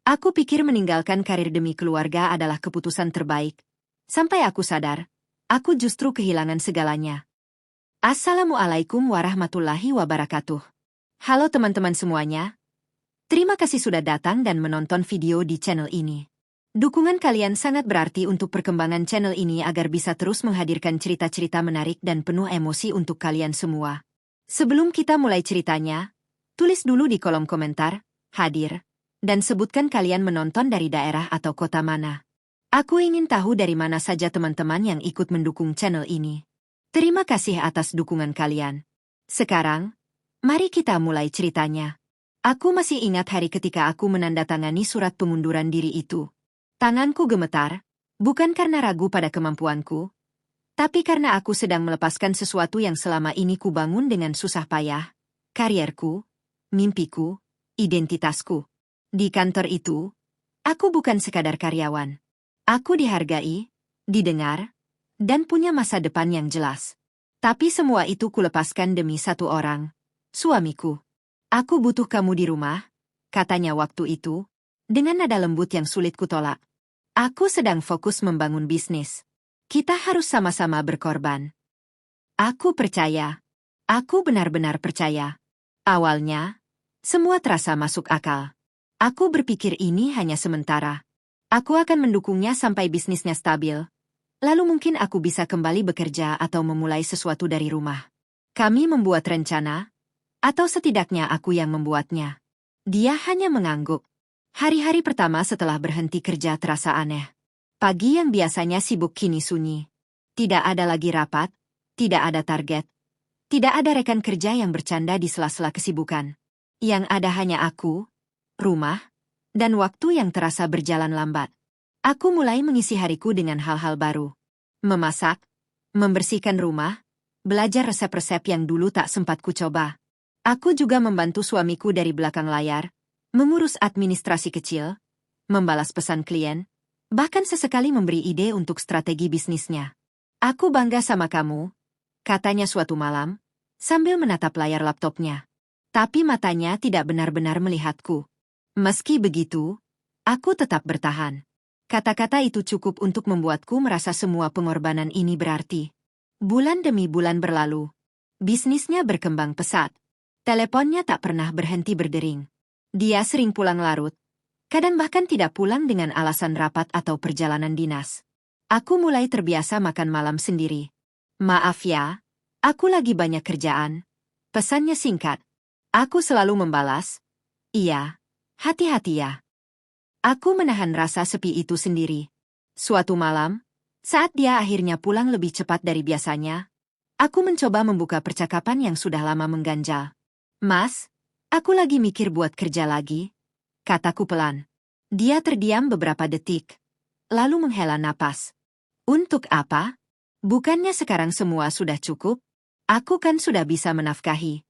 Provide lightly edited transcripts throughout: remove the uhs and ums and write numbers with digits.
Aku pikir meninggalkan karir demi keluarga adalah keputusan terbaik. Sampai aku sadar, aku justru kehilangan segalanya. Assalamualaikum warahmatullahi wabarakatuh. Halo teman-teman semuanya. Terima kasih sudah datang dan menonton video di channel ini. Dukungan kalian sangat berarti untuk perkembangan channel ini agar bisa terus menghadirkan cerita-cerita menarik dan penuh emosi untuk kalian semua. Sebelum kita mulai ceritanya, tulis dulu di kolom komentar, hadir, dan sebutkan kalian menonton dari daerah atau kota mana. Aku ingin tahu dari mana saja teman-teman yang ikut mendukung channel ini. Terima kasih atas dukungan kalian. Sekarang, mari kita mulai ceritanya. Aku masih ingat hari ketika aku menandatangani surat pengunduran diri itu. Tanganku gemetar, bukan karena ragu pada kemampuanku, tapi karena aku sedang melepaskan sesuatu yang selama ini kubangun dengan susah payah, karierku, mimpiku, identitasku. Di kantor itu, aku bukan sekadar karyawan. Aku dihargai, didengar, dan punya masa depan yang jelas. Tapi semua itu kulepaskan demi satu orang, suamiku. Aku butuh kamu di rumah, katanya waktu itu, dengan nada lembut yang sulit kutolak. Aku sedang fokus membangun bisnis. Kita harus sama-sama berkorban. Aku percaya. Aku benar-benar percaya. Awalnya, semua terasa masuk akal. Aku berpikir ini hanya sementara. Aku akan mendukungnya sampai bisnisnya stabil. Lalu mungkin aku bisa kembali bekerja atau memulai sesuatu dari rumah. Kami membuat rencana, atau setidaknya aku yang membuatnya. Dia hanya mengangguk. Hari-hari pertama setelah berhenti kerja terasa aneh. Pagi yang biasanya sibuk kini sunyi. Tidak ada lagi rapat, tidak ada target. Tidak ada rekan kerja yang bercanda di sela-sela kesibukan. Yang ada hanya aku, rumah, dan waktu yang terasa berjalan lambat. Aku mulai mengisi hariku dengan hal-hal baru. Memasak, membersihkan rumah, belajar resep-resep yang dulu tak sempat ku coba. Aku juga membantu suamiku dari belakang layar, mengurus administrasi kecil, membalas pesan klien, bahkan sesekali memberi ide untuk strategi bisnisnya. Aku bangga sama kamu, katanya suatu malam, sambil menatap layar laptopnya. Tapi matanya tidak benar-benar melihatku. Meski begitu, aku tetap bertahan. Kata-kata itu cukup untuk membuatku merasa semua pengorbanan ini berarti. Bulan demi bulan berlalu. Bisnisnya berkembang pesat. Teleponnya tak pernah berhenti berdering. Dia sering pulang larut. Kadang bahkan tidak pulang dengan alasan rapat atau perjalanan dinas. Aku mulai terbiasa makan malam sendiri. Maaf ya, aku lagi banyak kerjaan. Pesannya singkat. Aku selalu membalas, iya. Hati-hati ya. Aku menahan rasa sepi itu sendiri. Suatu malam, saat dia akhirnya pulang lebih cepat dari biasanya, aku mencoba membuka percakapan yang sudah lama mengganjal. Mas, aku lagi mikir buat kerja lagi, kataku pelan. Dia terdiam beberapa detik, lalu menghela napas. Untuk apa? Bukannya sekarang semua sudah cukup? Aku kan sudah bisa menafkahi.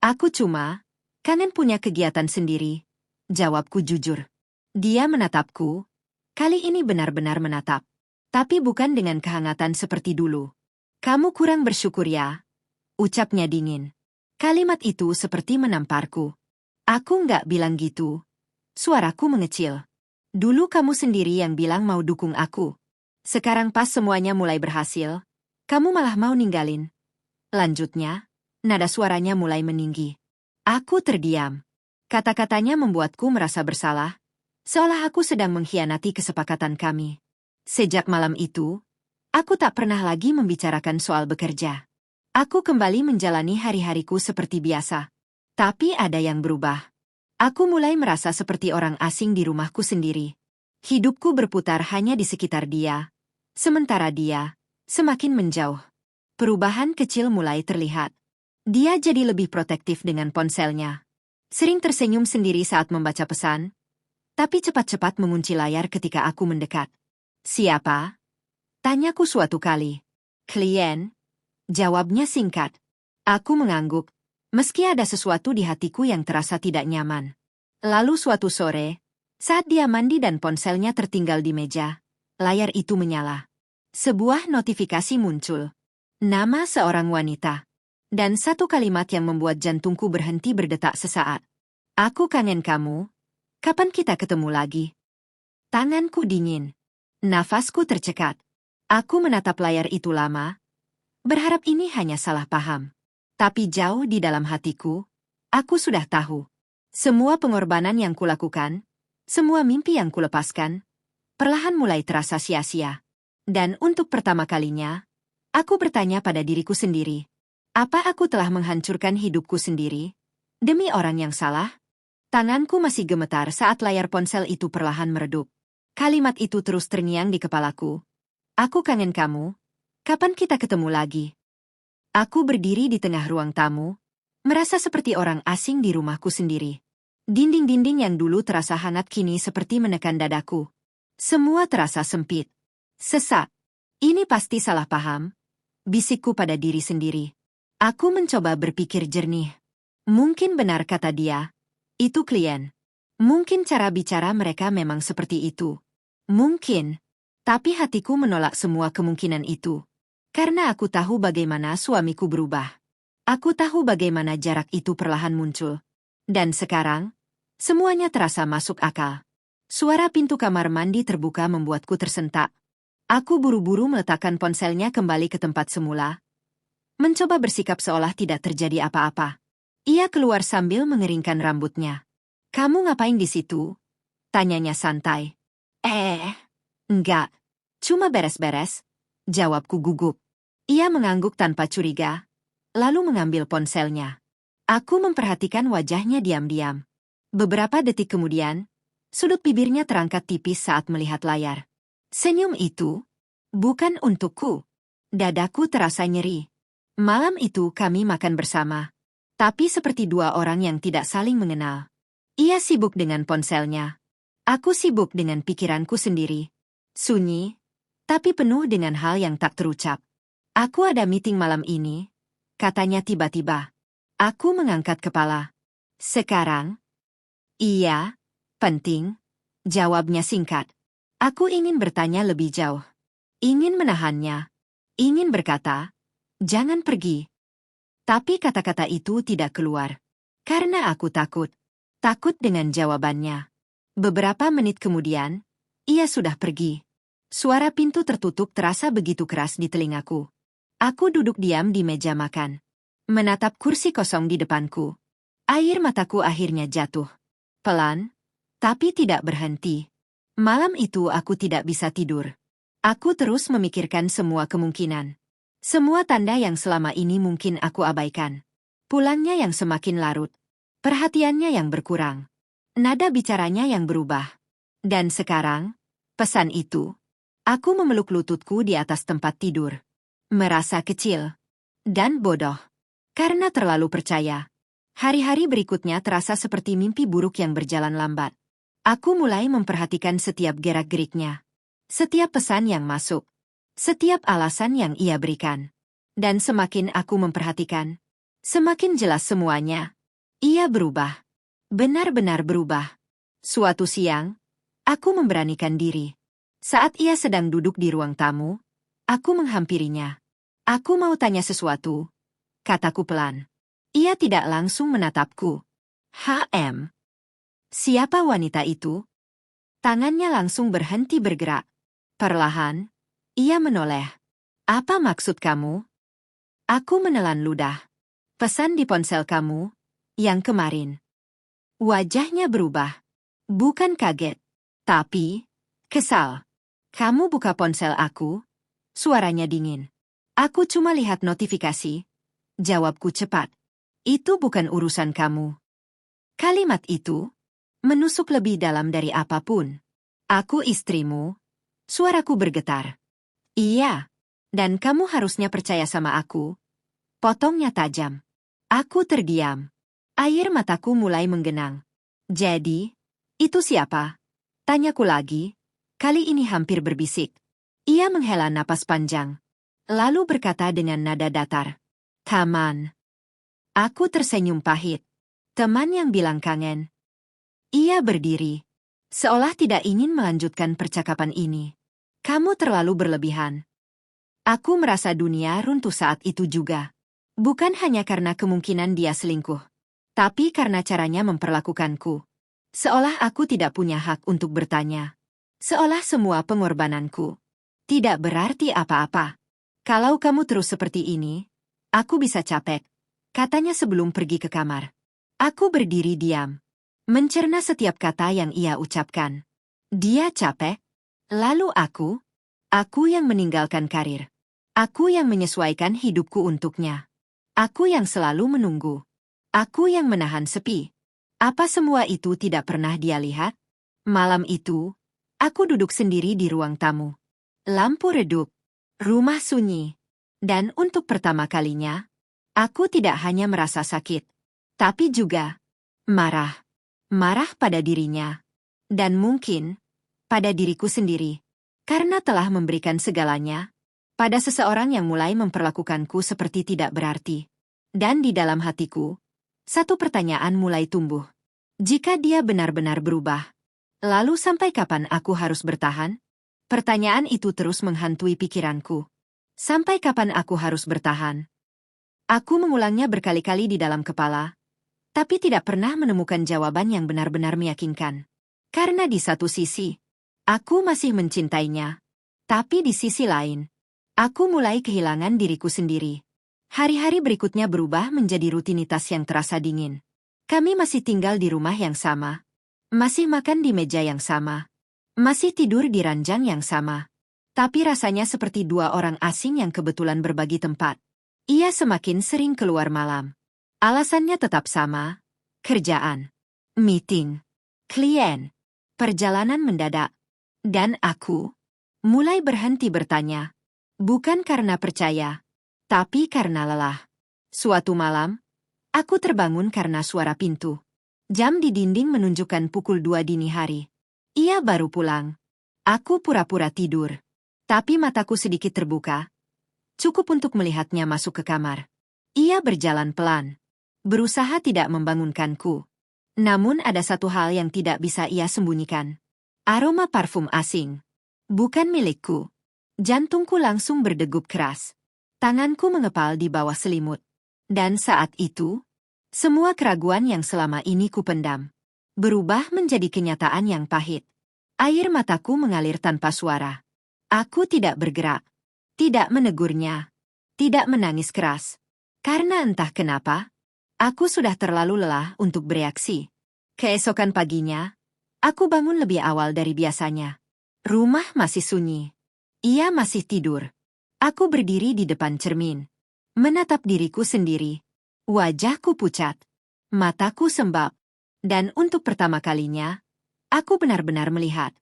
Aku cuma kangen punya kegiatan sendiri. Jawabku jujur. Dia menatapku. Kali ini benar-benar menatap. Tapi bukan dengan kehangatan seperti dulu. Kamu kurang bersyukur ya? Ucapnya dingin. Kalimat itu seperti menamparku. Aku nggak bilang gitu. Suaraku mengecil. Dulu kamu sendiri yang bilang mau dukung aku. Sekarang pas semuanya mulai berhasil, kamu malah mau ninggalin. Lanjutnya, nada suaranya mulai meninggi. Aku terdiam. Kata-katanya membuatku merasa bersalah, seolah aku sedang mengkhianati kesepakatan kami. Sejak malam itu, aku tak pernah lagi membicarakan soal bekerja. Aku kembali menjalani hari-hariku seperti biasa. Tapi ada yang berubah. Aku mulai merasa seperti orang asing di rumahku sendiri. Hidupku berputar hanya di sekitar dia, sementara dia semakin menjauh. Perubahan kecil mulai terlihat. Dia jadi lebih protektif dengan ponselnya. Sering tersenyum sendiri saat membaca pesan, tapi cepat-cepat mengunci layar ketika aku mendekat. Siapa? Tanyaku suatu kali. Klien? Jawabnya singkat. Aku mengangguk, meski ada sesuatu di hatiku yang terasa tidak nyaman. Lalu suatu sore, saat dia mandi dan ponselnya tertinggal di meja, layar itu menyala. Sebuah notifikasi muncul. Nama seorang wanita. Dan satu kalimat yang membuat jantungku berhenti berdetak sesaat. Aku kangen kamu, Kapan kita ketemu lagi? Tanganku dingin. Nafasku tercekat. Aku menatap layar itu lama, berharap ini hanya salah paham. Tapi jauh di dalam hatiku, aku sudah tahu. Semua pengorbanan yang kulakukan, semua mimpi yang kulepaskan, perlahan mulai terasa sia-sia. Dan untuk pertama kalinya, aku bertanya pada diriku sendiri, apa aku telah menghancurkan hidupku sendiri demi orang yang salah? Tanganku masih gemetar saat layar ponsel itu perlahan meredup. Kalimat itu terus terngiang di kepalaku. Aku kangen kamu. Kapan kita ketemu lagi? Aku berdiri di tengah ruang tamu, merasa seperti orang asing di rumahku sendiri. Dinding-dinding yang dulu terasa hangat kini seperti menekan dadaku. Semua terasa sempit. Sesak. Ini pasti salah paham, bisikku pada diri sendiri. Aku mencoba berpikir jernih. Mungkin benar kata dia. Itu klien. Mungkin cara bicara mereka memang seperti itu. Mungkin. Tapi hatiku menolak semua kemungkinan itu. Karena aku tahu bagaimana suamiku berubah. Aku tahu bagaimana jarak itu perlahan muncul. Dan sekarang, semuanya terasa masuk akal. Suara pintu kamar mandi terbuka membuatku tersentak. Aku buru-buru meletakkan ponselnya kembali ke tempat semula. Mencoba bersikap seolah tidak terjadi apa-apa. Ia keluar sambil mengeringkan rambutnya. Kamu ngapain di situ? Tanyanya santai. Enggak. Cuma beres-beres. Jawabku gugup. Ia mengangguk tanpa curiga, lalu mengambil ponselnya. Aku memperhatikan wajahnya diam-diam. Beberapa detik kemudian, sudut bibirnya terangkat tipis saat melihat layar. Senyum itu bukan untukku. Dadaku terasa nyeri. Malam itu kami makan bersama, tapi seperti dua orang yang tidak saling mengenal. Ia sibuk dengan ponselnya. Aku sibuk dengan pikiranku sendiri. Sunyi, tapi penuh dengan hal yang tak terucap. Aku ada meeting malam ini, katanya tiba-tiba. Aku mengangkat kepala. Sekarang? Iya, penting. Jawabnya singkat. Aku ingin bertanya lebih jauh. Ingin menahannya. Ingin berkata, jangan pergi. Tapi kata-kata itu tidak keluar. Karena aku takut. Takut dengan jawabannya. Beberapa menit kemudian, ia sudah pergi. Suara pintu tertutup terasa begitu keras di telingaku. Aku duduk diam di meja makan. Menatap kursi kosong di depanku. Air mataku akhirnya jatuh. Pelan, tapi tidak berhenti. Malam itu aku tidak bisa tidur. Aku terus memikirkan semua kemungkinan. Semua tanda yang selama ini mungkin aku abaikan. Pulangnya yang semakin larut. Perhatiannya yang berkurang. Nada bicaranya yang berubah. Dan sekarang, pesan itu. Aku memeluk lututku di atas tempat tidur. Merasa kecil. Dan bodoh. Karena terlalu percaya. Hari-hari berikutnya terasa seperti mimpi buruk yang berjalan lambat. Aku mulai memperhatikan setiap gerak-geriknya. Setiap pesan yang masuk. Setiap alasan yang ia berikan. Dan semakin aku memperhatikan, semakin jelas semuanya. Ia berubah. Benar-benar berubah. Suatu siang, aku memberanikan diri. Saat ia sedang duduk di ruang tamu, aku menghampirinya. Aku mau tanya sesuatu, kataku pelan. Ia tidak langsung menatapku. Siapa wanita itu? Tangannya langsung berhenti bergerak. Perlahan, ia menoleh. Apa maksud kamu? Aku menelan ludah. Pesan di ponsel kamu, yang kemarin. Wajahnya berubah. Bukan kaget, tapi kesal. Kamu buka ponsel aku? Suaranya dingin. Aku cuma lihat notifikasi. Jawabku cepat. Itu bukan urusan kamu. Kalimat itu menusuk lebih dalam dari apapun. Aku istrimu. Suaraku bergetar. Iya, dan kamu harusnya percaya sama aku. Potongnya tajam. Aku terdiam. Air mataku mulai menggenang. Jadi, itu siapa? Tanyaku lagi. Kali ini hampir berbisik. Ia menghela napas panjang. Lalu berkata dengan nada datar. Taman. Aku tersenyum pahit. Teman yang bilang kangen. Ia berdiri. Seolah tidak ingin melanjutkan percakapan ini. Kamu terlalu berlebihan. Aku merasa dunia runtuh saat itu juga. Bukan hanya karena kemungkinan dia selingkuh. Tapi karena caranya memperlakukanku. Seolah aku tidak punya hak untuk bertanya. Seolah semua pengorbananku tidak berarti apa-apa. Kalau kamu terus seperti ini, aku bisa capek, katanya sebelum pergi ke kamar. Aku berdiri diam, mencerna setiap kata yang ia ucapkan. Dia capek, lalu aku yang meninggalkan karir. Aku yang menyesuaikan hidupku untuknya. Aku yang selalu menunggu. Aku yang menahan sepi. Apa semua itu tidak pernah dia lihat? Malam itu, aku duduk sendiri di ruang tamu. Lampu redup, rumah sunyi. Dan untuk pertama kalinya, aku tidak hanya merasa sakit, tapi juga marah. Marah pada dirinya. Dan mungkin pada diriku sendiri. Karena telah memberikan segalanya pada seseorang yang mulai memperlakukanku seperti tidak berarti. Dan di dalam hatiku, satu pertanyaan mulai tumbuh. Jika dia benar-benar berubah, lalu sampai kapan aku harus bertahan? Pertanyaan itu terus menghantui pikiranku. Sampai kapan aku harus bertahan? Aku mengulangnya berkali-kali di dalam kepala, tapi tidak pernah menemukan jawaban yang benar-benar meyakinkan. Karena di satu sisi, aku masih mencintainya. Tapi di sisi lain, aku mulai kehilangan diriku sendiri. Hari-hari berikutnya berubah menjadi rutinitas yang terasa dingin. Kami masih tinggal di rumah yang sama. Masih makan di meja yang sama. Masih tidur di ranjang yang sama. Tapi rasanya seperti dua orang asing yang kebetulan berbagi tempat. Ia semakin sering keluar malam. Alasannya tetap sama. Kerjaan. Meeting. Klien. Perjalanan mendadak. Dan aku mulai berhenti bertanya. Bukan karena percaya, tapi karena lelah. Suatu malam, aku terbangun karena suara pintu. Jam di dinding menunjukkan pukul 2 dini hari. Ia baru pulang. Aku pura-pura tidur. Tapi mataku sedikit terbuka. Cukup untuk melihatnya masuk ke kamar. Ia berjalan pelan. Berusaha tidak membangunkanku. Namun ada satu hal yang tidak bisa ia sembunyikan. Aroma parfum asing. Bukan milikku. Jantungku langsung berdegup keras. Tanganku mengepal di bawah selimut. Dan saat itu, semua keraguan yang selama ini kupendam berubah menjadi kenyataan yang pahit. Air mataku mengalir tanpa suara. Aku tidak bergerak. Tidak menegurnya. Tidak menangis keras. Karena entah kenapa, aku sudah terlalu lelah untuk bereaksi. Keesokan paginya, aku bangun lebih awal dari biasanya. Rumah masih sunyi. Ia masih tidur. Aku berdiri di depan cermin. Menatap diriku sendiri. Wajahku pucat. Mataku sembab. Dan untuk pertama kalinya, aku benar-benar melihat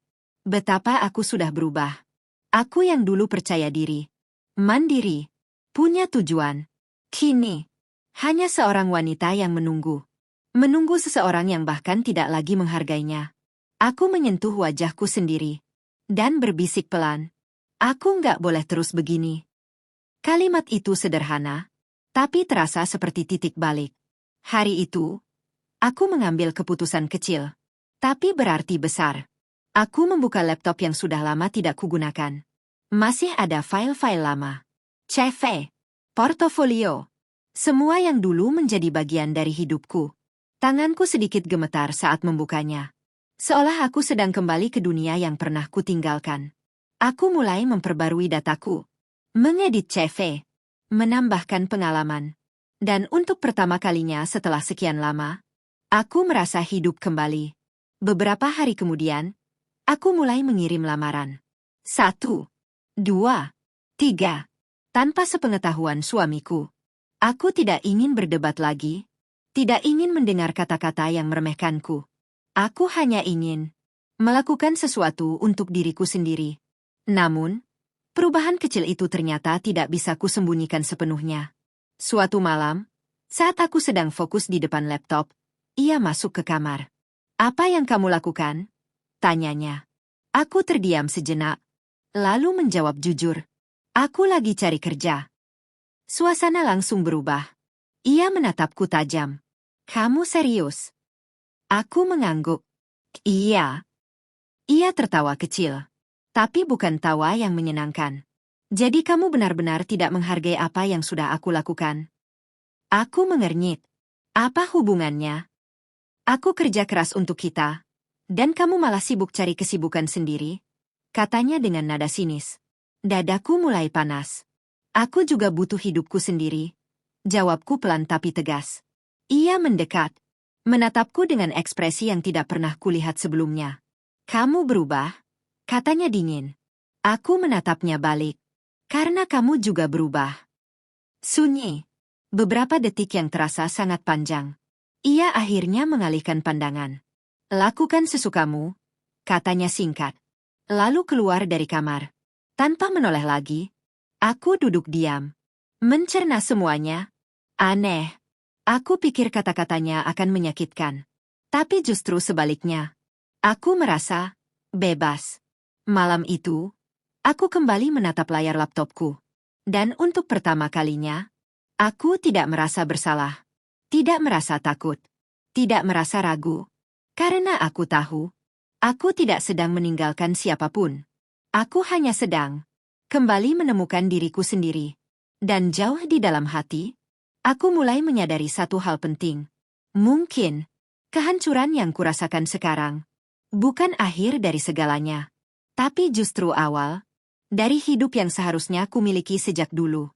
betapa aku sudah berubah. Aku yang dulu percaya diri, mandiri, punya tujuan. Kini, hanya seorang wanita yang menunggu. Menunggu seseorang yang bahkan tidak lagi menghargainya. Aku menyentuh wajahku sendiri. Dan berbisik pelan. Aku nggak boleh terus begini. Kalimat itu sederhana, tapi terasa seperti titik balik. Hari itu, aku mengambil keputusan kecil, tapi berarti besar. Aku membuka laptop yang sudah lama tidak kugunakan. Masih ada file-file lama. CV, portofolio, semua yang dulu menjadi bagian dari hidupku. Tanganku sedikit gemetar saat membukanya. Seolah aku sedang kembali ke dunia yang pernah kutinggalkan. Aku mulai memperbarui dataku, mengedit CV, menambahkan pengalaman. Dan untuk pertama kalinya setelah sekian lama, aku merasa hidup kembali. Beberapa hari kemudian, aku mulai mengirim lamaran. 1, 2, 3. Tanpa sepengetahuan suamiku. Aku tidak ingin berdebat lagi. Tidak ingin mendengar kata-kata yang meremehkanku. Aku hanya ingin melakukan sesuatu untuk diriku sendiri. Namun, perubahan kecil itu ternyata tidak bisa kusembunyikan sepenuhnya. Suatu malam, saat aku sedang fokus di depan laptop, ia masuk ke kamar. "Apa yang kamu lakukan?" tanyanya. Aku terdiam sejenak, lalu menjawab jujur. "Aku lagi cari kerja." Suasana langsung berubah. Ia menatapku tajam. "Kamu serius?" Aku mengangguk. "Iya." Ia tertawa kecil. Tapi bukan tawa yang menyenangkan. "Jadi kamu benar-benar tidak menghargai apa yang sudah aku lakukan?" Aku mengernyit. "Apa hubungannya?" Aku kerja keras untuk kita, dan kamu malah sibuk cari kesibukan sendiri, katanya dengan nada sinis. Dadaku mulai panas. Aku juga butuh hidupku sendiri, jawabku pelan tapi tegas. Ia mendekat, menatapku dengan ekspresi yang tidak pernah kulihat sebelumnya. Kamu berubah, katanya dingin. Aku menatapnya balik. Karena kamu juga berubah. Sunyi. Beberapa detik yang terasa sangat panjang. Ia akhirnya mengalihkan pandangan. Lakukan sesukamu, katanya singkat. Lalu keluar dari kamar. Tanpa menoleh lagi, aku duduk diam. Mencerna semuanya. Aneh. Aku pikir kata-katanya akan menyakitkan. Tapi justru sebaliknya. Aku merasa bebas. Malam itu, aku kembali menatap layar laptopku. Dan untuk pertama kalinya, aku tidak merasa bersalah. Tidak merasa takut. Tidak merasa ragu. Karena aku tahu, aku tidak sedang meninggalkan siapapun. Aku hanya sedang kembali menemukan diriku sendiri. Dan jauh di dalam hati, aku mulai menyadari satu hal penting. Mungkin, kehancuran yang kurasakan sekarang bukan akhir dari segalanya, tapi justru awal dari hidup yang seharusnya kumiliki sejak dulu.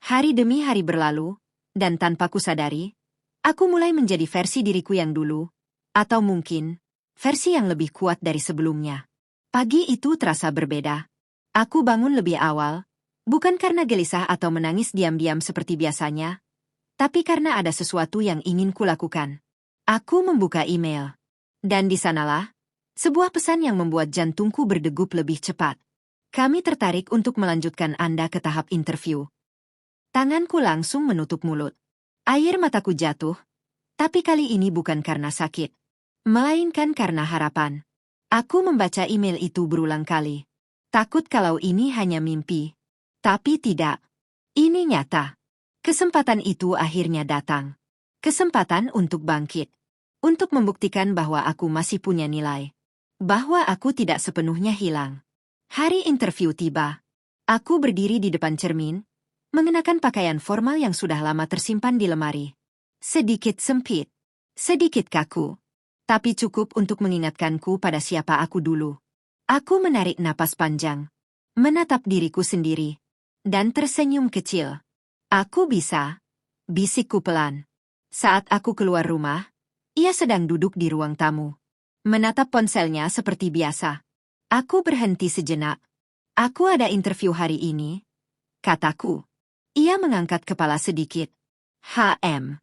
Hari demi hari berlalu, dan tanpa kusadari, aku mulai menjadi versi diriku yang dulu, atau mungkin versi yang lebih kuat dari sebelumnya. Pagi itu terasa berbeda. Aku bangun lebih awal, bukan karena gelisah atau menangis diam-diam seperti biasanya, tapi karena ada sesuatu yang ingin kulakukan. Aku membuka email. Dan di sanalah, sebuah pesan yang membuat jantungku berdegup lebih cepat. Kami tertarik untuk melanjutkan Anda ke tahap interview. Tanganku langsung menutup mulut. Air mataku jatuh, tapi kali ini bukan karena sakit, melainkan karena harapan. Aku membaca email itu berulang kali. Takut kalau ini hanya mimpi. Tapi tidak. Ini nyata. Kesempatan itu akhirnya datang. Kesempatan untuk bangkit. Untuk membuktikan bahwa aku masih punya nilai. Bahwa aku tidak sepenuhnya hilang. Hari interview tiba. Aku berdiri di depan cermin, mengenakan pakaian formal yang sudah lama tersimpan di lemari. Sedikit sempit. Sedikit kaku. Tapi cukup untuk mengingatkanku pada siapa aku dulu. Aku menarik napas panjang. Menatap diriku sendiri. Dan tersenyum kecil. Aku bisa. Bisikku pelan. Saat aku keluar rumah, ia sedang duduk di ruang tamu. Menatap ponselnya seperti biasa. Aku berhenti sejenak. Aku ada interview hari ini, kataku. Ia mengangkat kepala sedikit. HM.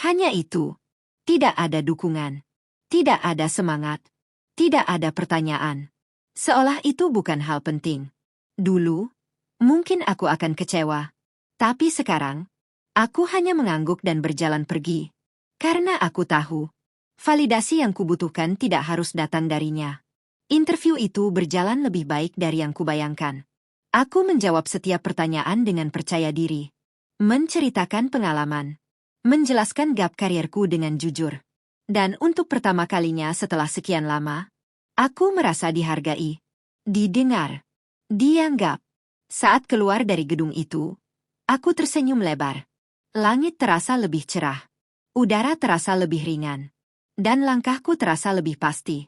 Hanya itu. Tidak ada dukungan. Tidak ada semangat. Tidak ada pertanyaan. Seolah itu bukan hal penting. Dulu, mungkin aku akan kecewa. Tapi sekarang, aku hanya mengangguk dan berjalan pergi. Karena aku tahu, validasi yang kubutuhkan tidak harus datang darinya. Interview itu berjalan lebih baik dari yang kubayangkan. Aku menjawab setiap pertanyaan dengan percaya diri. Menceritakan pengalaman. Menjelaskan gap karierku dengan jujur. Dan untuk pertama kalinya setelah sekian lama, aku merasa dihargai. Didengar. Dianggap. Saat keluar dari gedung itu, aku tersenyum lebar. Langit terasa lebih cerah. Udara terasa lebih ringan. Dan langkahku terasa lebih pasti.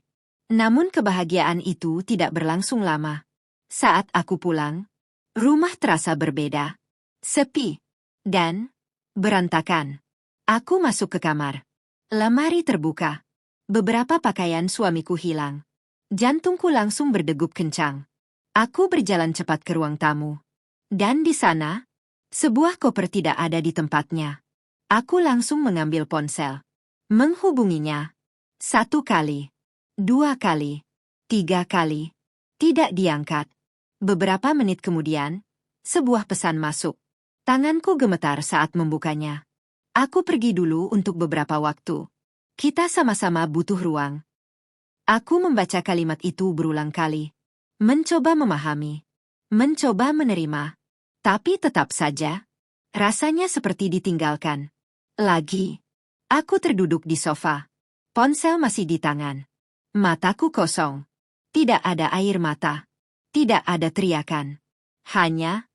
Namun kebahagiaan itu tidak berlangsung lama. Saat aku pulang, rumah terasa berbeda. Sepi. Dan berantakan. Aku masuk ke kamar. Lemari terbuka. Beberapa pakaian suamiku hilang. Jantungku langsung berdegup kencang. Aku berjalan cepat ke ruang tamu. Dan di sana, sebuah koper tidak ada di tempatnya. Aku langsung mengambil ponsel. Menghubunginya. 1 kali. 2 kali. 3 kali. Tidak diangkat. Beberapa menit kemudian, sebuah pesan masuk. Tanganku gemetar saat membukanya. Aku pergi dulu untuk beberapa waktu. Kita sama-sama butuh ruang. Aku membaca kalimat itu berulang kali. Mencoba memahami. Mencoba menerima. Tapi tetap saja, rasanya seperti ditinggalkan. Lagi. Aku terduduk di sofa. Ponsel masih di tangan. Mataku kosong. Tidak ada air mata. Tidak ada teriakan. Hanya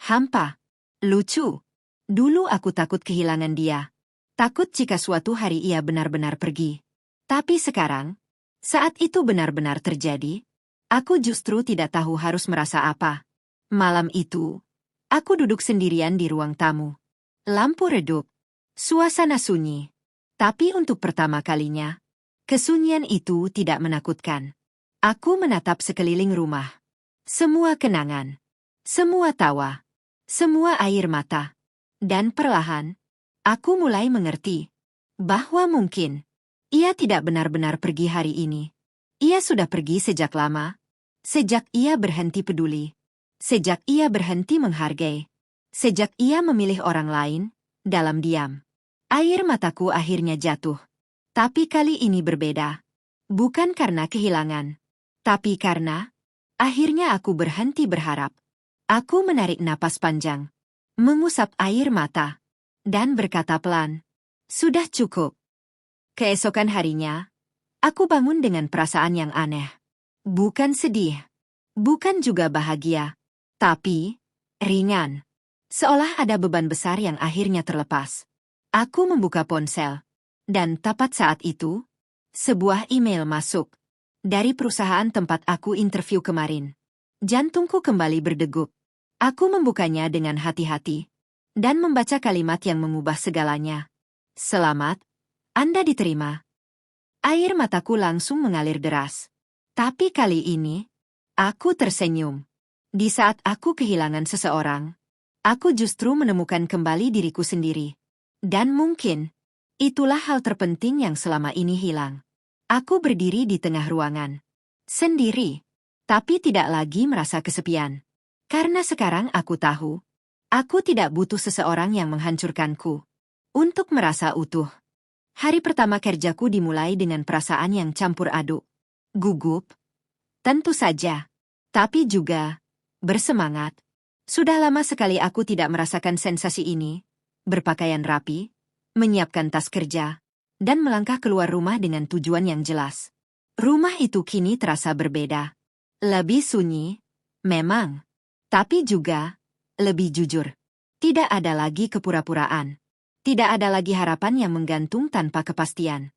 hampa. Lucu. Dulu aku takut kehilangan dia. Takut jika suatu hari ia benar-benar pergi. Tapi sekarang, saat itu benar-benar terjadi, aku justru tidak tahu harus merasa apa. Malam itu, aku duduk sendirian di ruang tamu. Lampu redup, suasana sunyi. Tapi untuk pertama kalinya, kesunyian itu tidak menakutkan. Aku menatap sekeliling rumah. Semua kenangan, semua tawa, semua air mata. Dan perlahan, aku mulai mengerti bahwa mungkin ia tidak benar-benar pergi hari ini. Ia sudah pergi sejak lama, sejak ia berhenti peduli, sejak ia berhenti menghargai, sejak ia memilih orang lain dalam diam. Air mataku akhirnya jatuh. Tapi kali ini berbeda. Bukan karena kehilangan, tapi karena akhirnya aku berhenti berharap. Aku menarik napas panjang, mengusap air mata, dan berkata pelan, "Sudah cukup." Keesokan harinya, aku bangun dengan perasaan yang aneh. Bukan sedih, bukan juga bahagia, tapi ringan. Seolah ada beban besar yang akhirnya terlepas. Aku membuka ponsel, dan tepat saat itu, sebuah email masuk dari perusahaan tempat aku interview kemarin. Jantungku kembali berdegup. Aku membukanya dengan hati-hati dan membaca kalimat yang mengubah segalanya. "Selamat, Anda diterima." Air mataku langsung mengalir deras. Tapi kali ini, aku tersenyum. Di saat aku kehilangan seseorang, aku justru menemukan kembali diriku sendiri. Dan mungkin, itulah hal terpenting yang selama ini hilang. Aku berdiri di tengah ruangan. Sendiri, tapi tidak lagi merasa kesepian. Karena sekarang aku tahu, aku tidak butuh seseorang yang menghancurkanku. Untuk merasa utuh. Hari pertama kerjaku dimulai dengan perasaan yang campur aduk. Gugup, tentu saja. Tapi juga bersemangat. Sudah lama sekali aku tidak merasakan sensasi ini. Berpakaian rapi, menyiapkan tas kerja, dan melangkah keluar rumah dengan tujuan yang jelas. Rumah itu kini terasa berbeda. Lebih sunyi, memang. Tapi juga lebih jujur. Tidak ada lagi kepura-puraan. Tidak ada lagi harapan yang menggantung tanpa kepastian.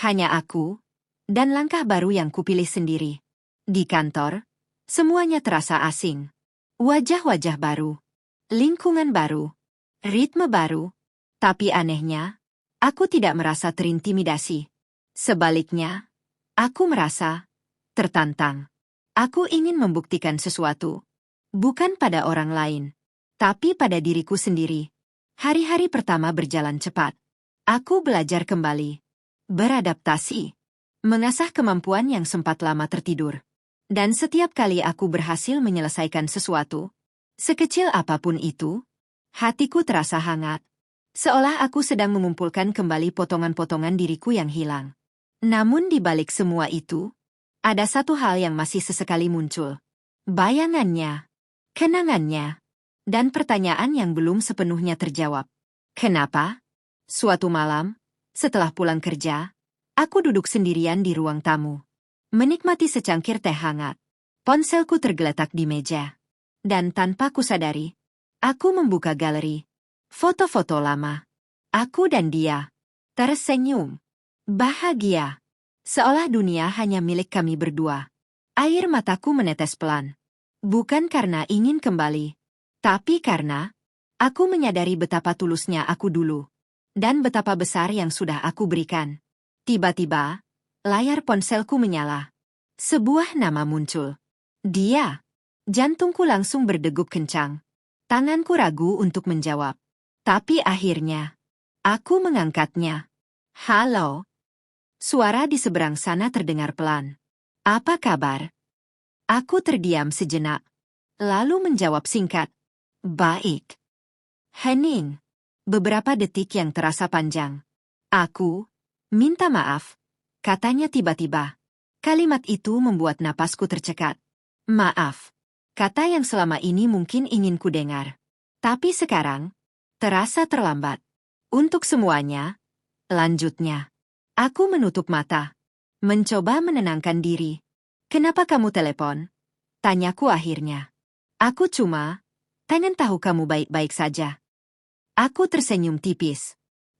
Hanya aku dan langkah baru yang kupilih sendiri. Di kantor, semuanya terasa asing. Wajah-wajah baru, lingkungan baru, ritme baru. Tapi anehnya, aku tidak merasa terintimidasi. Sebaliknya, aku merasa tertantang. Aku ingin membuktikan sesuatu. Bukan pada orang lain, tapi pada diriku sendiri. Hari-hari pertama berjalan cepat. Aku belajar kembali, beradaptasi, mengasah kemampuan yang sempat lama tertidur. Dan setiap kali aku berhasil menyelesaikan sesuatu, sekecil apapun itu, hatiku terasa hangat. Seolah aku sedang mengumpulkan kembali potongan-potongan diriku yang hilang. Namun di balik semua itu, ada satu hal yang masih sesekali muncul. Bayangannya, kenangannya, dan pertanyaan yang belum sepenuhnya terjawab. Kenapa? Suatu malam, setelah pulang kerja, aku duduk sendirian di ruang tamu. Menikmati secangkir teh hangat. Ponselku tergeletak di meja. Dan tanpa kusadari, aku membuka galeri. Foto-foto lama. Aku dan dia. Tersenyum. Bahagia. Seolah dunia hanya milik kami berdua. Air mataku menetes pelan. Bukan karena ingin kembali, tapi karena aku menyadari betapa tulusnya aku dulu, dan betapa besar yang sudah aku berikan. Tiba-tiba, layar ponselku menyala. Sebuah nama muncul. Dia. Jantungku langsung berdegup kencang. Tanganku ragu untuk menjawab. Tapi akhirnya, aku mengangkatnya. "Halo." Suara di seberang sana terdengar pelan. "Apa kabar?" Aku terdiam sejenak, lalu menjawab singkat, "Baik." Hening. Beberapa detik yang terasa panjang. "Aku minta maaf," katanya tiba-tiba. Kalimat itu membuat napasku tercekat. "Maaf." Kata yang selama ini mungkin ingin ku dengar. Tapi sekarang, terasa terlambat. Untuk semuanya, lanjutnya. Aku menutup mata, mencoba menenangkan diri. "Kenapa kamu telepon?" Tanyaku akhirnya. "Aku cuma pengen tahu kamu baik-baik saja." Aku tersenyum tipis.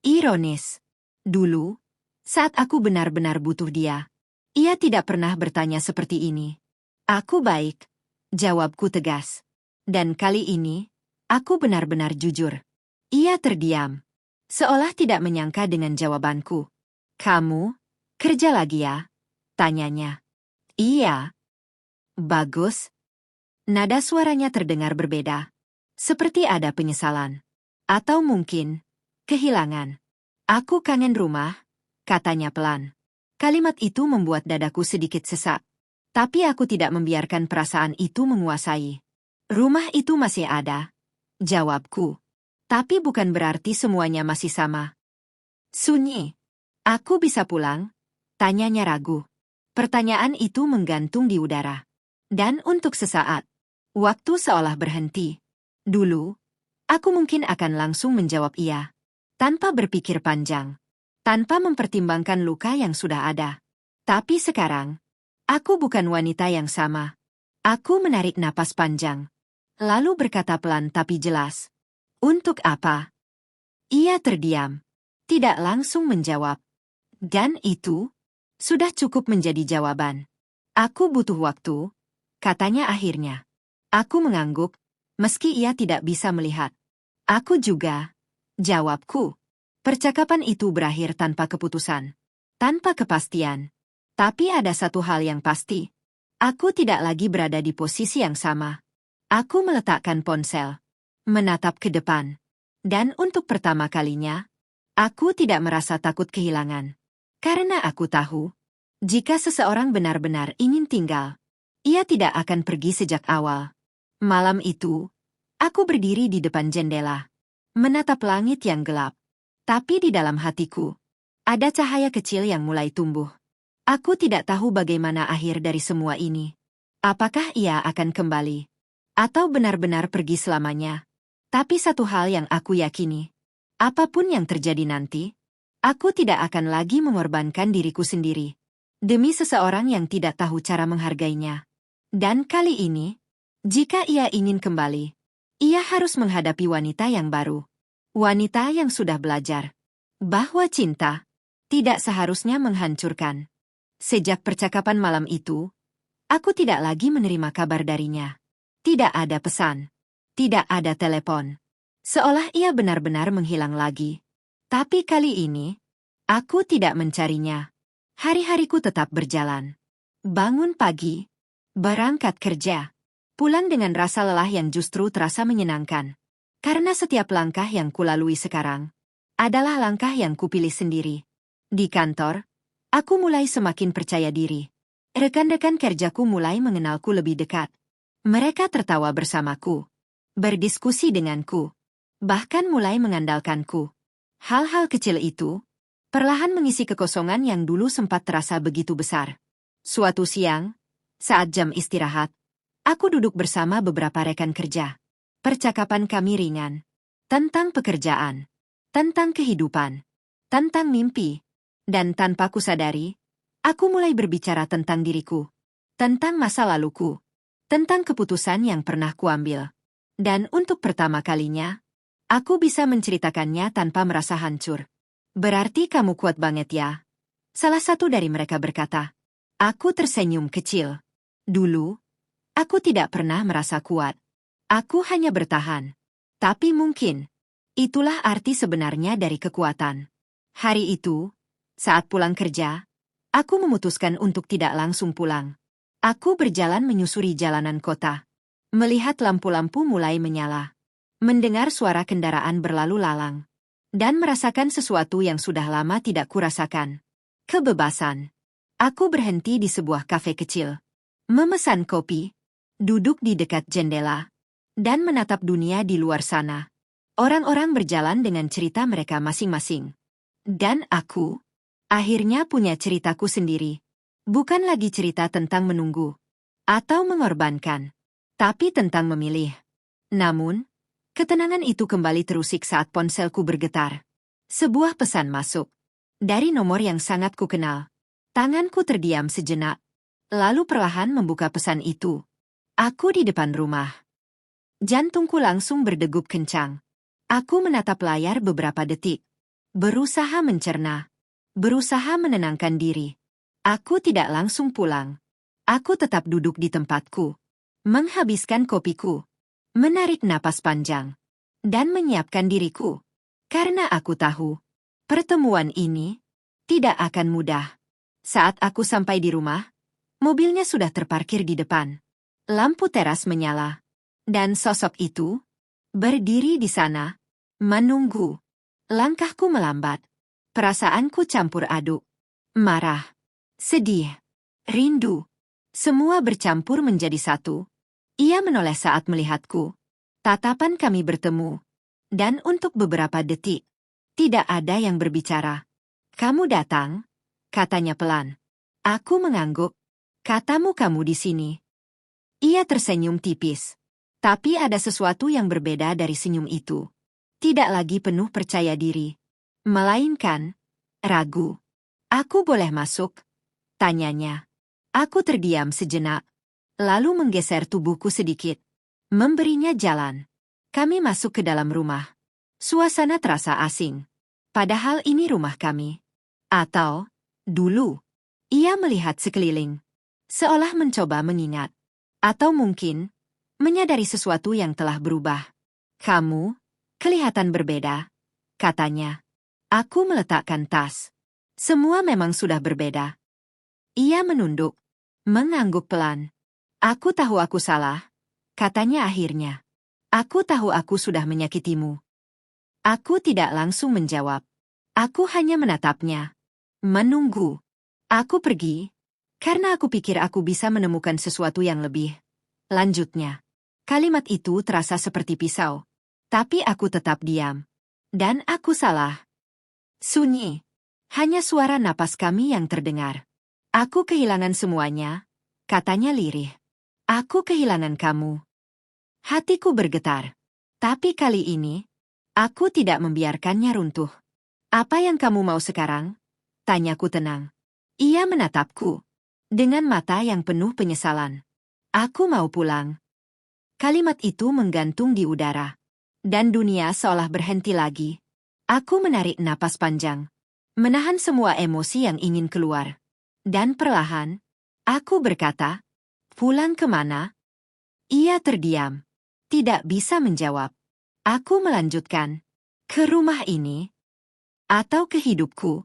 Ironis. Dulu, saat aku benar-benar butuh dia, ia tidak pernah bertanya seperti ini. Aku baik, jawabku tegas. Dan kali ini, aku benar-benar jujur. Ia terdiam, seolah tidak menyangka dengan jawabanku. Kamu, kerja lagi ya? Tanyanya. Iya. Bagus. Nada suaranya terdengar berbeda. Seperti ada penyesalan. Atau mungkin, kehilangan. Aku kangen rumah, katanya pelan. Kalimat itu membuat dadaku sedikit sesak. Tapi aku tidak membiarkan perasaan itu menguasai. Rumah itu masih ada, jawabku. Tapi bukan berarti semuanya masih sama. Sunyi. Aku bisa pulang? Tanyanya ragu. Pertanyaan itu menggantung di udara. Dan untuk sesaat, waktu seolah berhenti. Dulu, aku mungkin akan langsung menjawab iya. Tanpa berpikir panjang. Tanpa mempertimbangkan luka yang sudah ada. Tapi sekarang, aku bukan wanita yang sama. Aku menarik napas panjang. Lalu berkata pelan tapi jelas. Untuk apa? Ia terdiam. Tidak langsung menjawab. Dan itu sudah cukup menjadi jawaban. Aku butuh waktu, katanya akhirnya. Aku mengangguk, meski ia tidak bisa melihat. Aku juga, jawabku. Percakapan itu berakhir tanpa keputusan. Tanpa kepastian. Tapi ada satu hal yang pasti. Aku tidak lagi berada di posisi yang sama. Aku meletakkan ponsel. Menatap ke depan. Dan untuk pertama kalinya, aku tidak merasa takut kehilangan. Karena aku tahu, jika seseorang benar-benar ingin tinggal, ia tidak akan pergi sejak awal. Malam itu, aku berdiri di depan jendela, menatap langit yang gelap. Tapi di dalam hatiku, ada cahaya kecil yang mulai tumbuh. Aku tidak tahu bagaimana akhir dari semua ini. Apakah ia akan kembali? Atau benar-benar pergi selamanya? Tapi satu hal yang aku yakini, apapun yang terjadi nanti, aku tidak akan lagi mengorbankan diriku sendiri demi seseorang yang tidak tahu cara menghargainya. Dan kali ini, jika ia ingin kembali, ia harus menghadapi wanita yang baru. Wanita yang sudah belajar bahwa cinta tidak seharusnya menghancurkan. Sejak percakapan malam itu, aku tidak lagi menerima kabar darinya. Tidak ada pesan. Tidak ada telepon. Seolah ia benar-benar menghilang lagi. Tapi kali ini, aku tidak mencarinya. Hari-hariku tetap berjalan. Bangun pagi, berangkat kerja, pulang dengan rasa lelah yang justru terasa menyenangkan. Karena setiap langkah yang kulalui sekarang adalah langkah yang kupilih sendiri. Di kantor, aku mulai semakin percaya diri. Rekan-rekan kerjaku mulai mengenalku lebih dekat. Mereka tertawa bersamaku, berdiskusi denganku, bahkan mulai mengandalkanku. Hal-hal kecil itu perlahan mengisi kekosongan yang dulu sempat terasa begitu besar. Suatu siang, saat jam istirahat, aku duduk bersama beberapa rekan kerja. Percakapan kami ringan, tentang pekerjaan, tentang kehidupan, tentang mimpi, dan tanpa kusadari, aku mulai berbicara tentang diriku, tentang masa laluku, tentang keputusan yang pernah kuambil. Dan untuk pertama kalinya, aku bisa menceritakannya tanpa merasa hancur. Berarti kamu kuat banget ya? Salah satu dari mereka berkata. Aku tersenyum kecil. Dulu, aku tidak pernah merasa kuat. Aku hanya bertahan. Tapi mungkin, itulah arti sebenarnya dari kekuatan. Hari itu, saat pulang kerja, aku memutuskan untuk tidak langsung pulang. Aku berjalan menyusuri jalanan kota. Melihat lampu-lampu mulai menyala. Mendengar suara kendaraan berlalu lalang. Dan merasakan sesuatu yang sudah lama tidak kurasakan. Kebebasan. Aku berhenti di sebuah kafe kecil. Memesan kopi. Duduk di dekat jendela. Dan menatap dunia di luar sana. Orang-orang berjalan dengan cerita mereka masing-masing. Dan aku, akhirnya punya ceritaku sendiri. Bukan lagi cerita tentang menunggu. Atau mengorbankan. Tapi tentang memilih. Namun, ketenangan itu kembali terusik saat ponselku bergetar. Sebuah pesan masuk. Dari nomor yang sangat kukenal. Tanganku terdiam sejenak. Lalu perlahan membuka pesan itu. Aku di depan rumah. Jantungku langsung berdegup kencang. Aku menatap layar beberapa detik. berusaha mencerna, berusaha menenangkan diri. Aku tidak langsung pulang. Aku tetap duduk di tempatku, menghabiskan kopiku, menarik napas panjang, dan menyiapkan diriku. Karena aku tahu, pertemuan ini tidak akan mudah. Saat aku sampai di rumah, mobilnya sudah terparkir di depan. Lampu teras menyala, dan sosok itu berdiri di sana, menunggu. Langkahku melambat. Perasaanku campur aduk. Marah, sedih, rindu. Semua bercampur menjadi satu. Ia menoleh saat melihatku. Tatapan kami bertemu. Dan untuk beberapa detik, tidak ada yang berbicara. Kamu datang, katanya pelan. Aku mengangguk. Katamu kamu di sini. Ia tersenyum tipis. Tapi ada sesuatu yang berbeda dari senyum itu. Tidak lagi penuh percaya diri. Melainkan, ragu. Aku boleh masuk? Tanyanya. Aku terdiam sejenak. Lalu menggeser tubuhku sedikit. Memberinya jalan. Kami masuk ke dalam rumah. Suasana terasa asing. Padahal ini rumah kami. Atau, dulu. Ia melihat sekeliling. Seolah mencoba mengingat. Atau mungkin, menyadari sesuatu yang telah berubah. Kamu kelihatan berbeda, katanya. Aku meletakkan tas. Semua memang sudah berbeda. Ia menunduk, mengangguk pelan. Aku tahu aku salah, katanya akhirnya. Aku tahu aku sudah menyakitimu. Aku tidak langsung menjawab. Aku hanya menatapnya. Menunggu. Aku pergi, karena aku pikir aku bisa menemukan sesuatu yang lebih. Lanjutnya. Kalimat itu terasa seperti pisau. Tapi aku tetap diam. Dan aku salah. Sunyi. Hanya suara napas kami yang terdengar. Aku kehilangan semuanya, katanya lirih. Aku kehilangan kamu. Hatiku bergetar. Tapi kali ini, aku tidak membiarkannya runtuh. Apa yang kamu mau sekarang? Tanyaku tenang. Ia menatapku. Dengan mata yang penuh penyesalan. Aku mau pulang. Kalimat itu menggantung di udara. Dan dunia seolah berhenti lagi. Aku menarik napas panjang. Menahan semua emosi yang ingin keluar. Dan perlahan, aku berkata, pulang kemana? Ia terdiam. Tidak bisa menjawab. Aku melanjutkan. Ke rumah ini? Atau ke hidupku?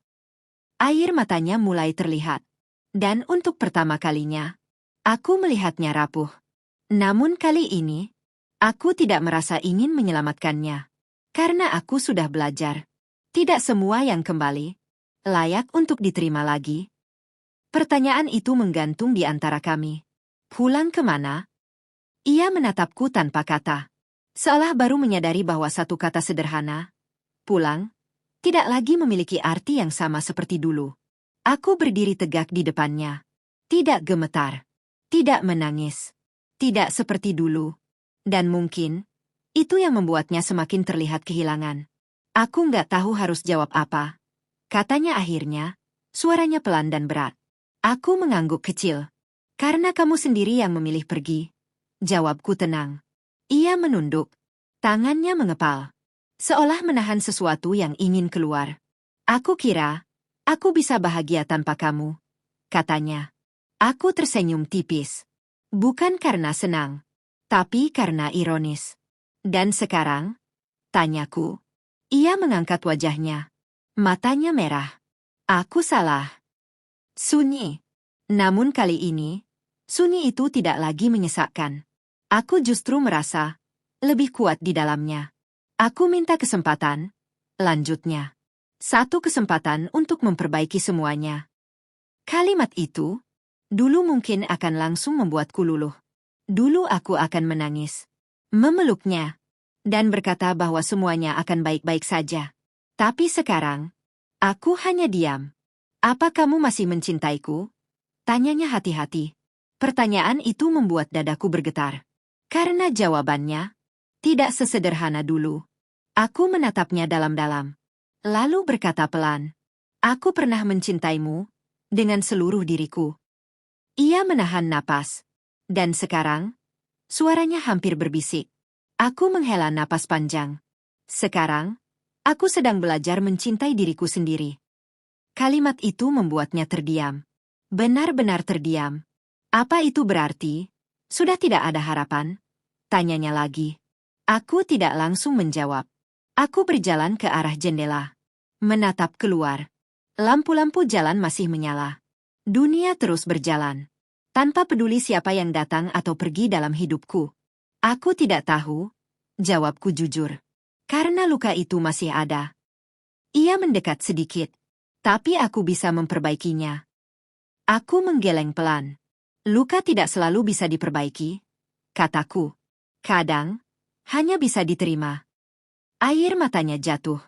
Air matanya mulai terlihat. Dan untuk pertama kalinya, aku melihatnya rapuh. Namun kali ini, aku tidak merasa ingin menyelamatkannya. Karena aku sudah belajar. Tidak semua yang kembali layak untuk diterima lagi. Pertanyaan itu menggantung di antara kami. Pulang kemana? Ia menatapku tanpa kata. Seolah baru menyadari bahwa satu kata sederhana, pulang, tidak lagi memiliki arti yang sama seperti dulu. Aku berdiri tegak di depannya. Tidak gemetar. Tidak menangis. Tidak seperti dulu. Dan mungkin, itu yang membuatnya semakin terlihat kehilangan. Aku nggak tahu harus jawab apa. Katanya akhirnya, suaranya pelan dan berat. Aku mengangguk kecil. Karena kamu sendiri yang memilih pergi. Jawabku tenang. Ia menunduk. Tangannya mengepal. Seolah menahan sesuatu yang ingin keluar. Aku kira, aku bisa bahagia tanpa kamu. Katanya. Aku tersenyum tipis. Bukan karena senang, tapi karena ironis. Dan sekarang? Tanyaku. Ia mengangkat wajahnya. Matanya merah. Aku salah. Sunyi. Namun kali ini, sunyi itu tidak lagi menyesakkan. Aku justru merasa lebih kuat di dalamnya. Aku minta kesempatan. Lanjutnya. Satu kesempatan untuk memperbaiki semuanya. Kalimat itu dulu mungkin akan langsung membuatku luluh. Dulu aku akan menangis, memeluknya, dan berkata bahwa semuanya akan baik-baik saja. Tapi sekarang, aku hanya diam. Apa kamu masih mencintaiku? Tanyanya hati-hati. Pertanyaan itu membuat dadaku bergetar. Karena jawabannya tidak sesederhana dulu. Aku menatapnya dalam-dalam. Lalu berkata pelan, aku pernah mencintaimu dengan seluruh diriku. Ia menahan napas. Dan sekarang, suaranya hampir berbisik. Aku menghela napas panjang. Sekarang, Aku sedang belajar mencintai diriku sendiri. Kalimat itu membuatnya terdiam. Benar-benar terdiam. Apa itu berarti? Sudah tidak ada harapan? Tanyanya lagi. Aku tidak langsung menjawab. Aku berjalan ke arah jendela. Menatap keluar. Lampu-lampu jalan masih menyala. Dunia terus berjalan. Tanpa peduli siapa yang datang atau pergi dalam hidupku. Aku tidak tahu. Jawabku jujur. Karena luka itu masih ada. Ia mendekat sedikit. Tapi aku bisa memperbaikinya. Aku menggeleng pelan. Luka tidak selalu bisa diperbaiki, kataku. Kadang, hanya bisa diterima. Air matanya jatuh.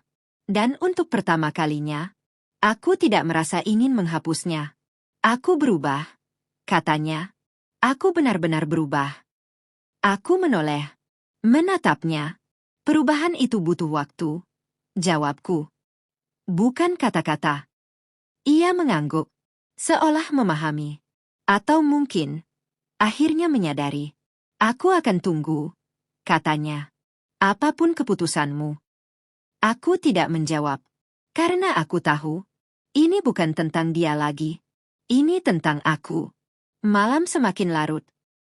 Dan untuk pertama kalinya, aku tidak merasa ingin menghapusnya. Aku berubah, katanya. Aku benar-benar berubah. Aku menoleh. Menatapnya. Perubahan itu butuh waktu, jawabku. Bukan kata-kata. Ia mengangguk, seolah memahami. Atau mungkin, akhirnya menyadari. Aku akan tunggu, katanya. Apapun keputusanmu. Aku tidak menjawab. Karena aku tahu, ini bukan tentang dia lagi. Ini tentang aku. Malam semakin larut.